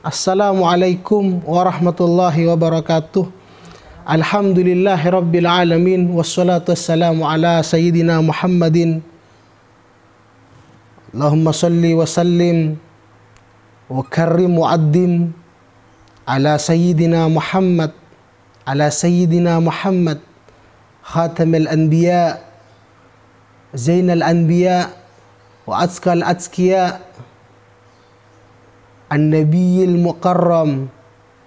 Assalamualaikum warahmatullahi wabarakatuh. Alhamdulillahi rabbil alamin. Wassalatu wassalamu ala sayyidina Muhammadin. Allahumma salli wa sallim wa karrim wa addim ala sayyidina Muhammad, ala sayyidina Muhammad khatamil anbiya, zainal anbiya wa atqal atqiya, an-nabiyil mukarram,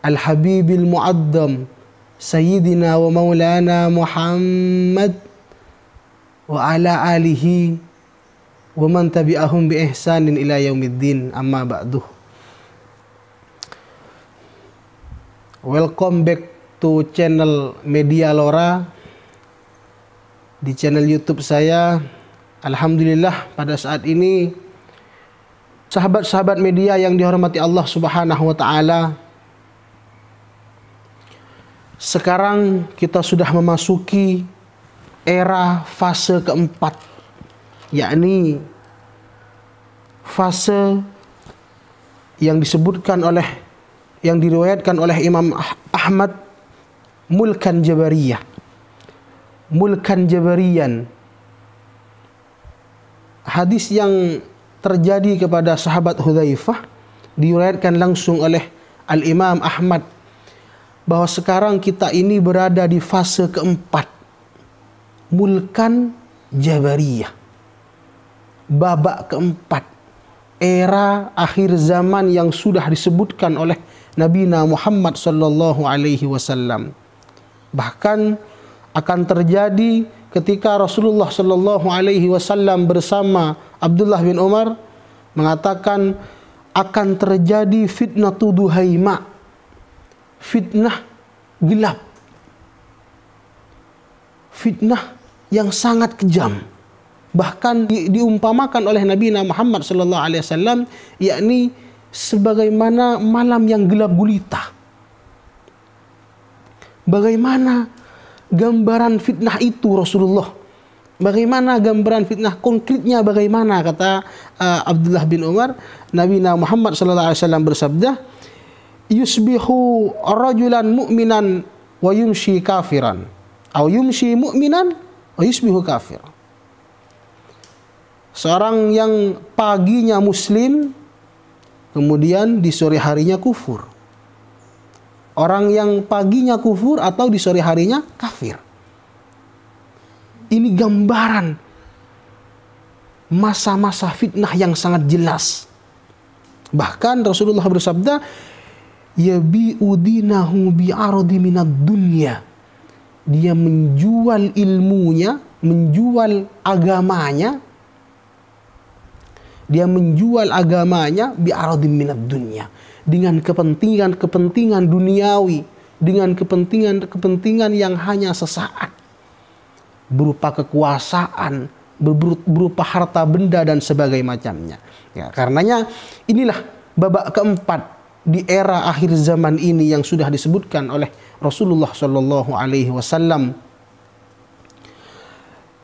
al-habibil mu'addam, sayyidina wa maulana Muhammad wa ala alihi wa man tabi'ahum bi ihsanin ila yaumiddin, amma ba'du. Welcome back to channel Media Lora. Di channel YouTube saya, alhamdulillah pada saat ini sahabat-sahabat media yang dihormati Allah Subhanahu wa taala, sekarang kita sudah memasuki era fase keempat, yakni fase yang disebutkan oleh, yang diriwayatkan oleh Imam Ahmad, mulkan jabariyah, mulkan jabariyan. Hadis yang terjadi kepada sahabat Hudzaifah diriwayatkan langsung oleh Al-Imam Ahmad bahwa sekarang kita ini berada di fase keempat, mulkan jabariyah, babak keempat, era akhir zaman yang sudah disebutkan oleh Nabi Muhammad sallallahu alaihi wasallam. Bahkan akan terjadi ketika Rasulullah sallallahu alaihi wasallam bersama Abdullah bin Umar mengatakan akan terjadi fitnah duhaima, fitnah gelap, fitnah yang sangat kejam. Bahkan diumpamakan oleh Nabi Muhammad sallallahu alaihi wasallam, yakni sebagaimana malam yang gelap gulita. Bagaimana gambaran fitnah itu Rasulullah? Bagaimana gambaran fitnah konkretnya? Bagaimana, kata Abdullah bin Umar, Nabi Muhammad sallallahu alaihi wasallam bersabda, yusbihu rajulan mu'minan wa yumshi kafiran, atau yumshi mu'minan wa yusbihu kafir. Seorang yang paginya muslim, kemudian di sore harinya kufur. Orang yang paginya kufur atau di sore harinya kafir. Ini gambaran masa-masa fitnah yang sangat jelas. Bahkan Rasulullah bersabda, yabi'u dinahu bi'aradi minad dunya. Dia menjual ilmunya, menjual agamanya. Dia menjual agamanya bi'aradi minad dunya, dengan kepentingan-kepentingan duniawi, dengan kepentingan-kepentingan yang hanya sesaat, berupa kekuasaan, berupa harta benda dan sebagainya macamnya. Ya, karenanya inilah babak keempat di era akhir zaman ini yang sudah disebutkan oleh Rasulullah Shallallahu Alaihi Wasallam,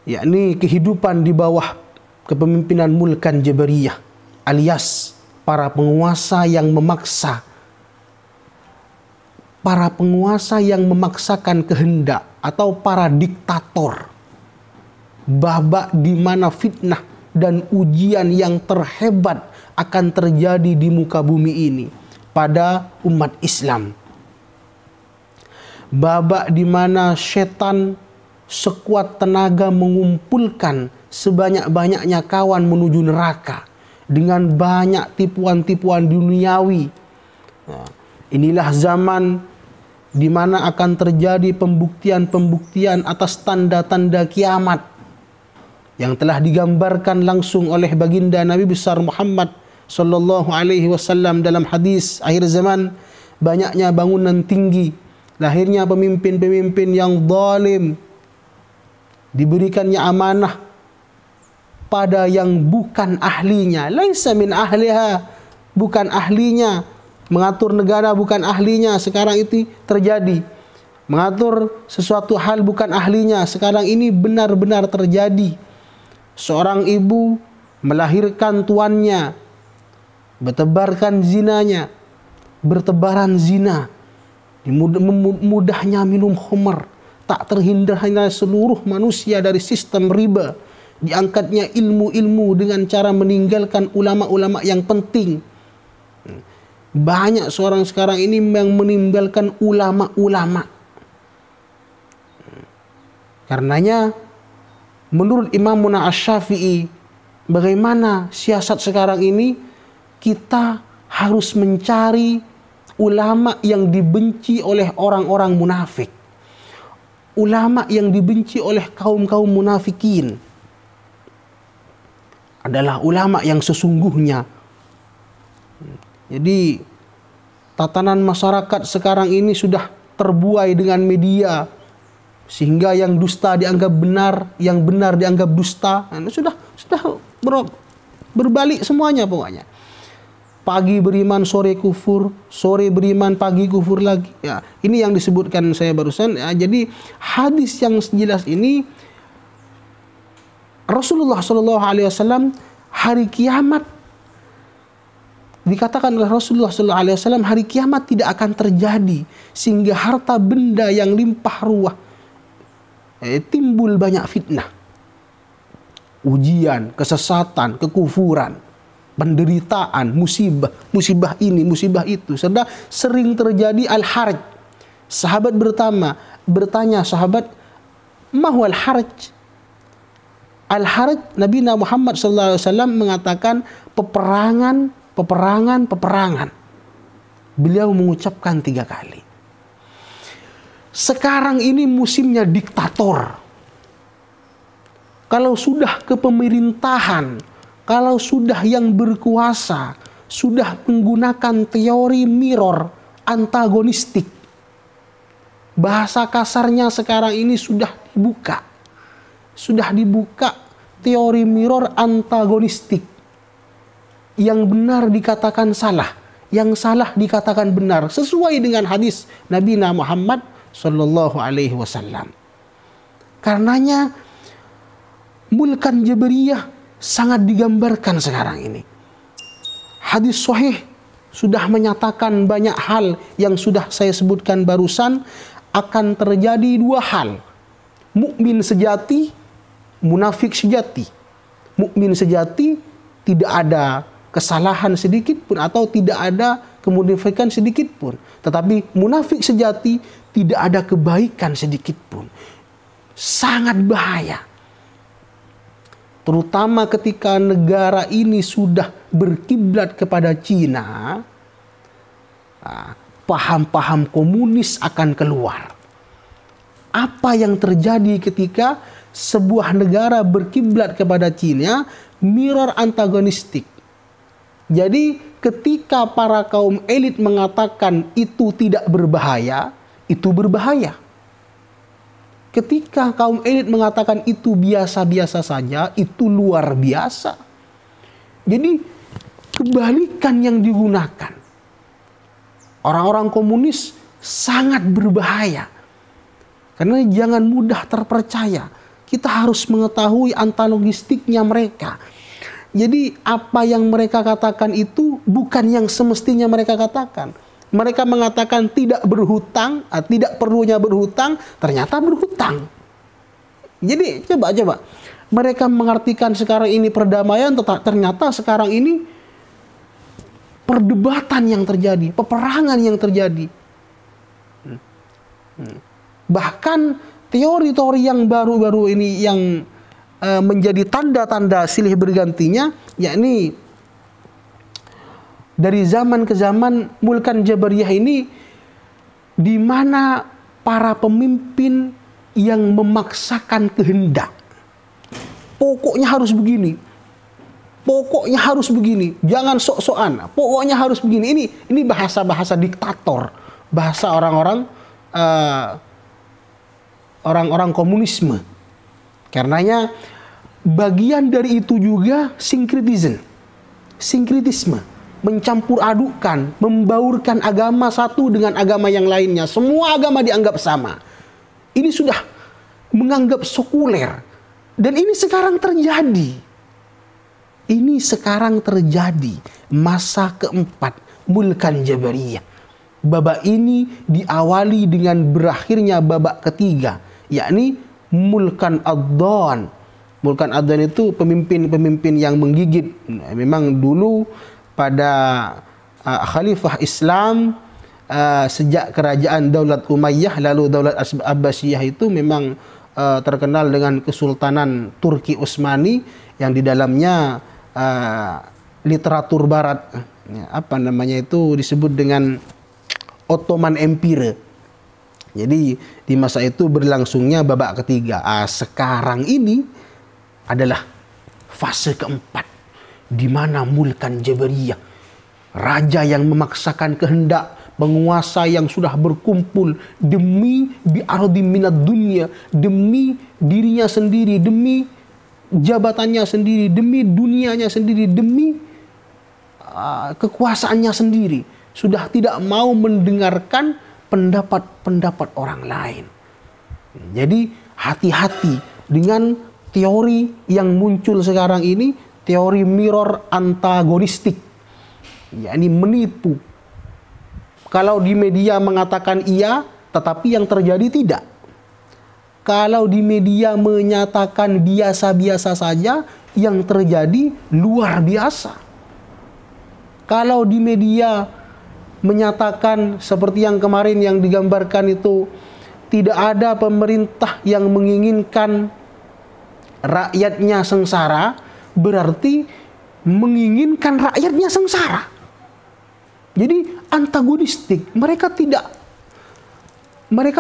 yakni kehidupan di bawah kepemimpinan mulkan jabariyah, alias para penguasa yang memaksa, para penguasa yang memaksakan kehendak, atau para diktator. Babak di mana fitnah dan ujian yang terhebat akan terjadi di muka bumi ini pada umat Islam. Babak di mana setan sekuat tenaga mengumpulkan sebanyak-banyaknya kawan menuju neraka dengan banyak tipuan-tipuan duniawi. Nah, inilah zaman di mana akan terjadi pembuktian-pembuktian atas tanda-tanda kiamat yang telah digambarkan langsung oleh baginda Nabi besar Muhammad sallallahu alaihi wasallam dalam hadis akhir zaman. Banyaknya bangunan tinggi, lahirnya pemimpin-pemimpin yang zalim, diberikannya amanah pada yang bukan ahlinya, laisa min ahliha, bukan ahlinya, mengatur negara bukan ahlinya. Sekarang itu terjadi, mengatur sesuatu hal bukan ahlinya. Sekarang ini benar-benar terjadi. Seorang ibu melahirkan tuannya, bertebarkan zinanya, bertebaran zina, mudahnya minum khamar, tak terhindarnya seluruh manusia dari sistem riba, diangkatnya ilmu-ilmu dengan cara meninggalkan ulama-ulama yang penting. Banyak seorang sekarang ini yang meninggalkan ulama-ulama. Karenanya menurut Imam Asy-Syafi'i, bagaimana siasat sekarang ini? Kita harus mencari ulama yang dibenci oleh orang-orang munafik, ulama yang dibenci oleh kaum-kaum munafikin adalah ulama yang sesungguhnya. Jadi tatanan masyarakat sekarang ini sudah terbuai dengan media, sehingga yang dusta dianggap benar, yang benar dianggap dusta. Nah, sudah berbalik semuanya pokoknya. Pagi beriman, sore kufur, sore beriman, pagi kufur lagi. Ya, ini yang disebutkan saya barusan. Ya, jadi hadis yang jelas ini, Rasulullah SAW hari kiamat, dikatakan oleh Rasulullah SAW, hari kiamat tidak akan terjadi sehingga harta benda yang limpah ruah, timbul banyak fitnah, ujian, kesesatan, kekufuran, penderitaan, musibah ini, musibah itu. Sedang sering terjadi al-harj. Sahabat bertanya sahabat, mahwal harj? Al-harj, Nabi Muhammad SAW mengatakan peperangan. Beliau mengucapkan 3 kali. Sekarang ini musimnya diktator. Kalau sudah kepemerintahan, kalau sudah yang berkuasa, sudah menggunakan teori mirror antagonistik. Bahasa kasarnya sekarang ini sudah dibuka. Sudah dibuka teori mirror antagonistik. Yang benar dikatakan salah, yang salah dikatakan benar, sesuai dengan hadis Nabi Muhammad Sallallahu Alaihi Wasallam. Karenanya Mulkan Jabariyah sangat digambarkan sekarang ini. Hadis sahih sudah menyatakan banyak hal yang sudah saya sebutkan barusan. Akan terjadi 2 hal. Mukmin sejati, munafik sejati. Mukmin sejati tidak ada kesalahan sedikit pun atau tidak ada kemunafikan sedikit pun. Tetapi munafik sejati tidak ada kebaikan sedikit pun. Sangat bahaya. Terutama ketika negara ini sudah berkiblat kepada Cina, paham-paham komunis akan keluar. Apa yang terjadi ketika sebuah negara berkiblat kepada Cina? Mirror antagonistik. Jadi ketika para kaum elit mengatakan itu tidak berbahaya, itu berbahaya. Ketika kaum elit mengatakan itu biasa-biasa saja, itu luar biasa. Jadi kebalikan yang digunakan. Orang-orang komunis sangat berbahaya. Karena jangan mudah terpercaya. Kita harus mengetahui antagonistiknya mereka. Jadi apa yang mereka katakan itu bukan yang semestinya mereka katakan. Mereka mengatakan tidak berhutang, tidak perlunya berhutang, ternyata berhutang. Jadi coba. Mereka mengartikan sekarang ini perdamaian, ternyata sekarang ini perdebatan yang terjadi, peperangan yang terjadi. Bahkan teori-teori yang baru-baru ini yang menjadi tanda-tanda silih bergantinya, yakni dari zaman ke zaman Mulkan Jabariyah ini, di mana para pemimpin yang memaksakan kehendak. Pokoknya harus begini. Pokoknya harus begini. Jangan sok-sokan. Pokoknya harus begini. Ini bahasa-bahasa diktator. Bahasa orang-orang komunisme. Karenanya bagian dari itu juga sinkritisme, mencampur adukkan, membaurkan agama satu dengan agama yang lainnya. Semua agama dianggap sama. Ini sudah menganggap sekuler. Dan ini sekarang terjadi. Ini sekarang terjadi masa keempat Mulkan Jabariyah. babak ini diawali dengan berakhirnya babak ketiga, yakni mulkan ad-dan. Mulkan ad-dan itu pemimpin-pemimpin yang menggigit. Memang dulu pada khalifah Islam, sejak kerajaan Daulat Umayyah lalu Daulat Abbasiyah itu memang terkenal dengan Kesultanan Turki Utsmani yang di dalamnya literatur barat apa namanya itu disebut dengan Ottoman Empire. Jadi di masa itu berlangsungnya babak ketiga. Sekarang ini adalah fase keempat, di mana Mulkan Jabariyah, raja yang memaksakan kehendak, penguasa yang sudah berkumpul demi bi'ardi minad dunya, demi dirinya sendiri, demi jabatannya sendiri, demi dunianya sendiri, demi kekuasaannya sendiri, sudah tidak mau mendengarkan pendapat-pendapat orang lain. Jadi hati-hati dengan teori yang muncul sekarang ini, teori mirror antagonistik, yakni menipu. Kalau di media mengatakan iya, tetapi yang terjadi tidak. Kalau di media menyatakan biasa-biasa saja, yang terjadi luar biasa. Kalau di media menyatakan seperti yang kemarin yang digambarkan itu, tidak ada pemerintah yang menginginkan rakyatnya sengsara, berarti menginginkan rakyatnya sengsara. Jadi antagonistik. Mereka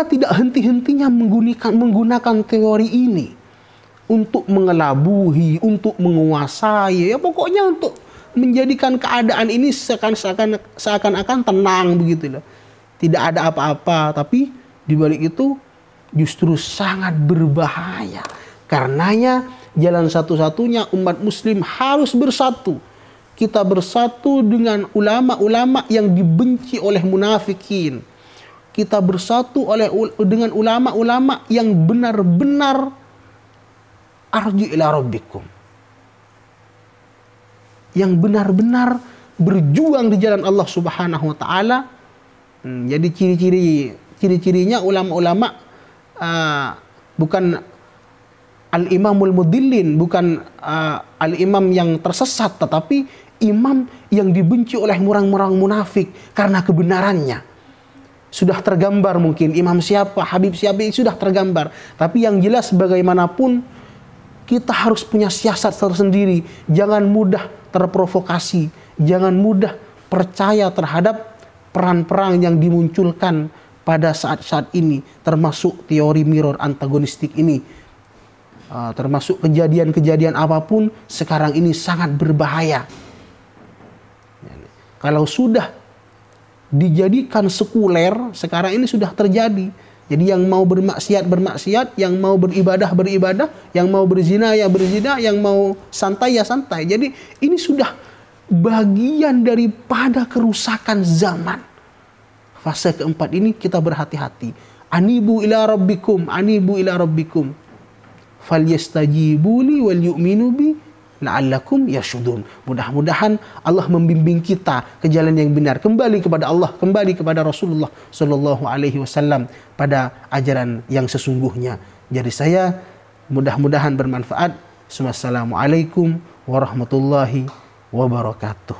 tidak henti-hentinya menggunakan teori ini untuk mengelabuhi, untuk menguasai, ya pokoknya untuk menjadikan keadaan ini seakan-akan tenang begitu loh. Tidak ada apa-apa, tapi di balik itu justru sangat berbahaya. Karenanya jalan satu-satunya umat muslim harus bersatu. Kita bersatu dengan ulama-ulama yang dibenci oleh munafikin. Kita bersatu dengan ulama-ulama yang benar-benar arju ila rabbikum, yang benar-benar berjuang di jalan Allah Subhanahu wa taala. Jadi ciri-cirinya ulama-ulama bukan al-imamul mudillin, bukan al-imam yang tersesat, tetapi imam yang dibenci oleh orang-orang munafik karena kebenarannya. Sudah tergambar mungkin imam siapa, habib siapa, sudah tergambar. Tapi yang jelas bagaimanapun kita harus punya siasat tersendiri. Jangan mudah terprovokasi, jangan mudah percaya terhadap peran-peran yang dimunculkan pada saat-saat ini, termasuk teori mirror antagonistik ini. Termasuk kejadian-kejadian apapun sekarang ini sangat berbahaya. Kalau sudah dijadikan sekuler, sekarang ini sudah terjadi. Jadi yang mau bermaksiat, yang mau beribadah, yang mau berzina, yang mau santai, ya santai. Jadi ini sudah bagian daripada kerusakan zaman. Fase keempat ini kita berhati-hati. Anibu ila rabbikum, falyastajibuli wal yu'minu bi la'allakum yasyudun. Mudah-mudahan Allah membimbing kita ke jalan yang benar, kembali kepada Allah, kembali kepada Rasulullah sallallahu alaihi wasallam pada ajaran yang sesungguhnya. Jadi saya mudah-mudahan bermanfaat. Wassalamualaikum warahmatullahi wabarakatuh.